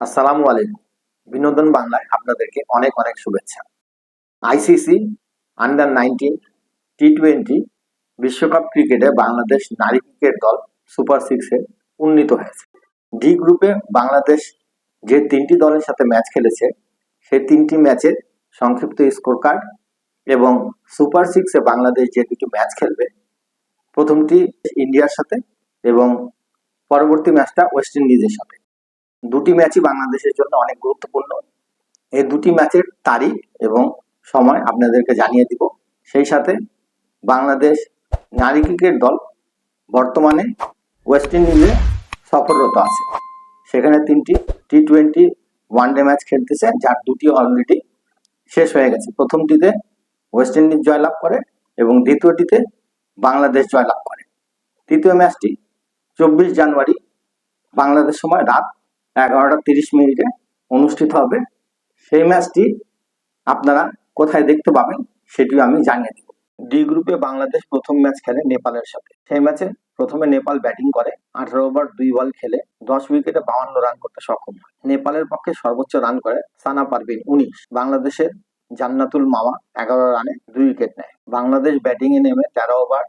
আসসালামু আলাইকুম। বিনোদন বাংলায় আপনাদেরকে অনেক অনেক শুভেচ্ছা। আইসিসি আন্ডার-19 টি-20 বিশ্বকাপ ক্রিকেটে বাংলাদেশ নারী ক্রিকেট দল সুপার সিক্সে উন্নীত হয়েছে। ডি গ্রুপে বাংলাদেশ যে 3টি দলের সাথে ম্যাচ খেলেছে সেই 3টি ম্যাচের সংক্ষিপ্ত স্কোর কার্ড এবং সুপার সিক্সে বাংলাদেশ যে 2টি ম্যাচ খেলবে, প্রথমটি ইন্ডিয়ার সাথে এবং পরবর্তী ম্যাচটা ওয়েস্ট ইন্ডিজের সাথে। দুটি ম্যাচই বাংলাদেশের জন্য অনেক গুরুত্বপূর্ণ। এই দুটি ম্যাচের তারিখ এবং সময় আপনাদেরকে জানিয়ে দিব। সেই সাথে বাংলাদেশ নারী ক্রিকেট দল বর্তমানে ওয়েস্ট ইন্ডিজে সফররত আছে। সেখানে 3টি টি-20 ওয়ানডে ম্যাচ খেলতেছে, যার 2টি অলরেডি শেষ হয়ে গেছে। প্রথমটিতে ওয়েস্ট ইন্ডিজ জয়লাভ করে এবং দ্বিতীয়টিতে বাংলাদেশ জয়লাভ করে। তৃতীয় ম্যাচটি 24 জানুয়ারি বাংলাদেশ সময় রাত 11:30 অনুষ্ঠিত হবে। সেই ম্যাচটি আপনারা কোথায় দেখতে পাবেন সেটিও আমি জানিয়ে দেব। ডি গ্রুপে বাংলাদেশ প্রথম ম্যাচ খেলে নেপালের সাথে। সেই ম্যাচে প্রথমে নেপাল ব্যাটিং করে 18 ওভার 2 বল খেলে 10 উইকেটে 52 রান করতে সক্ষম হয়। নেপালের পক্ষে সর্বোচ্চ রান করে সানা পারভিন 19। বাংলাদেশের জান্নাতুল মাওয়া 11 রানে 2 উইকেট নেয়। বাংলাদেশ ব্যাটিং এ নেমে 13 ওভার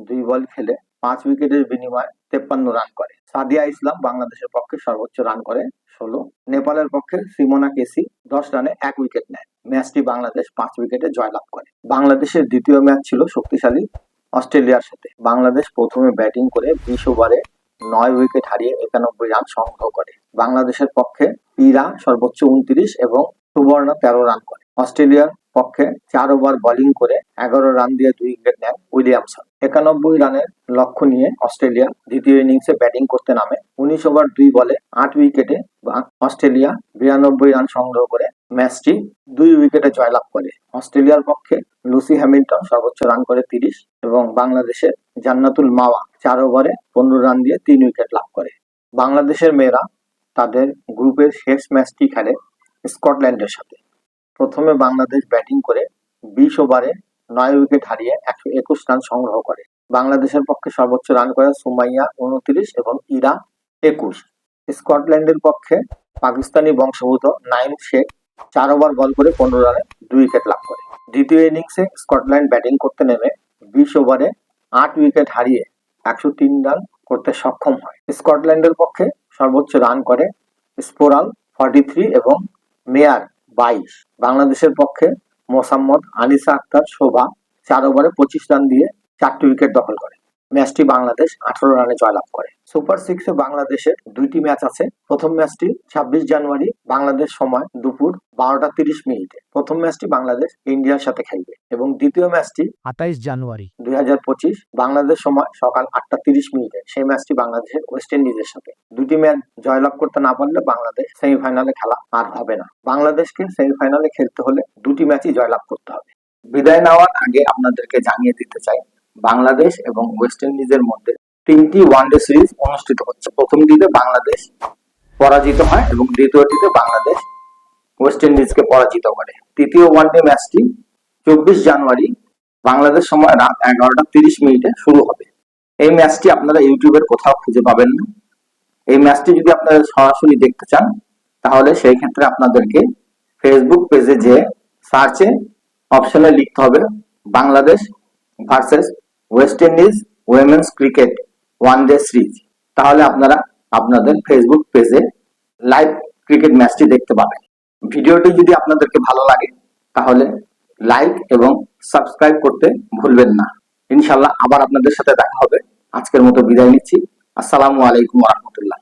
2 বল খেলে 5 উইকেটের বিনিময়ে 53 রান করে। সাদিয়া ইসলাম বাংলাদেশের পক্ষে সর্বোচ্চ রান করে 16। নেপালের পক্ষে সিমোনা কেসি 10 রানে 1 উইকেট নেয়। ম্যাচটি বাংলাদেশ 5 উইকেটে জয়লাভ করে। বাংলাদেশের দ্বিতীয় ম্যাচ ছিল শক্তিশালী অস্ট্রেলিয়ার সাথে। বাংলাদেশ প্রথমে ব্যাটিং করে 20 ওভারে 9 উইকেট হারিয়ে 91 রান সংগ্রহ করে। বাংলাদেশের পক্ষে ইরা সর্বোচ্চ 29 এবং সুবর্ণা 13 রান করে। অস্ট্রেলিয়ার পক্ষে 4 ওভার বোলিং করে 11 রান দিয়ে 2 উইকেট নেন উইলিয়ামসন। 91 রানের লক্ষ্য নিয়ে অস্ট্রেলিয়া দ্বিতীয় ইনিংসে ব্যাটিং করতে নামে। 19 ওভার 2 বলে 8 উইকেটে অস্ট্রেলিয়া 92 রান সংগ্রহ করে ম্যাচটি 2 উইকেটে জয়লাভ করে। অস্ট্রেলিয়ার পক্ষে লুসি হ্যামিল্টন সর্বোচ্চ রান করে 30 এবং বাংলাদেশের জান্নাতুল মাওয়া 4 ওভারে 15 রান দিয়ে 3 উইকেট লাভ করে। বাংলাদেশের মেয়েরা তাদের গ্রুপের শেষ ম্যাচটি খেলে স্কটল্যান্ডের সাথে। প্রথমে বাংলাদেশ ব্যাটিং করে 20 ওভারে 9 উইকেট হারিয়ে 121 রান সংগ্রহ করে। বাংলাদেশের পক্ষে সর্বোচ্চ রান করে সুমাইয়া 29 এবং ইরা 21। স্কটল্যান্ডের পক্ষে পাকিস্তানি বংশোদ্ভূত নাইম শেখ 4 ওভার বল করে 15 রানে 2 উইকেট লাভ করে। দ্বিতীয় ইনিংসে স্কটল্যান্ড ব্যাটিং করতে নেমে 20 ওভারে 8 উইকেট হারিয়ে 103 রান করতে সক্ষম হয়। স্কটল্যান্ডের পক্ষে সর্বোচ্চ রান করে স্পোরাল 43 এবং মেয়ার 22। বাংলাদেশের পক্ষে মোসাম্মদ আনিসা আক্তার শোভা 4 ওভারে 25 রান দিয়ে 4টি উইকেট দখল করে। ম্যাচটি বাংলাদেশ 18 রানে জয়লাভ করে। সুপার সিক্সে বাংলাদেশের 2টি ম্যাচ আছে। প্রথম ম্যাচটি 26 জানুয়ারি বাংলাদেশ সময় দুপুর 12:30 প্রথম ম্যাচটি বাংলাদেশ ইন্ডিয়ার সাথে খেলবে এবং দ্বিতীয় ম্যাচটি 28 জানুয়ারি 2025 বাংলাদেশ সময় সকাল 8:30 সেই ম্যাচটি বাংলাদেশের ওয়েস্ট ইন্ডিজের সাথে। 2টি ম্যাচ জয়লাভ করতে না পারলে বাংলাদেশ সেমিফাইনালে খেলা আর হবে না। বাংলাদেশকে সেমিফাইনালে খেলতে হলে 2টি ম্যাচই জয়লাভ করতে হবে। বিদায় নেওয়ার আগে আপনাদেরকে জানিয়ে দিতে চাই, বাংলাদেশ এবং ওয়েস্ট ইন্ডিজের মধ্যে 3টি ওয়ানডে সিরিজ অনুষ্ঠিত হচ্ছে। প্রথমটিতে বাংলাদেশ পরাজিত হয় এবং দ্বিতীয়টিতে বাংলাদেশ ওয়েস্ট ইন্ডিজকে পরাজিত করে। তৃতীয় ওয়ানডে ম্যাচটি 24 জানুয়ারি বাংলাদেশ সময় রাত 11:30 শুরু হবে। এই ম্যাচটি আপনারা ইউটিউবের কোথাও খুঁজে পাবেন না। এই ম্যাচটি যদি আপনারা সরাসরি দেখতে চান তাহলে সেই ক্ষেত্রে আপনাদেরকে ফেসবুক পেজে যে সার্চে অপশনে লিখতে হবে Bangladesh versus West Indies women's cricket one day series. তাহলে আপনারা আপনাদের ফেসবুক পেজে লাইভ ক্রিকেট ম্যাচটি দেখতে পাবেন। ভিডিওটি যদি আপনাদেরকে ভালো লাগে তাহলে লাইক এবং সাবস্ক্রাইব করতে ভুলবেন না। ইনশাআল্লাহ আবার আপনাদের সাথে দেখা হবে। আজকের মতো বিদায় নিচ্ছি। আসসালামু আলাইকুম ওয়া রাহমাতুল্লাহ।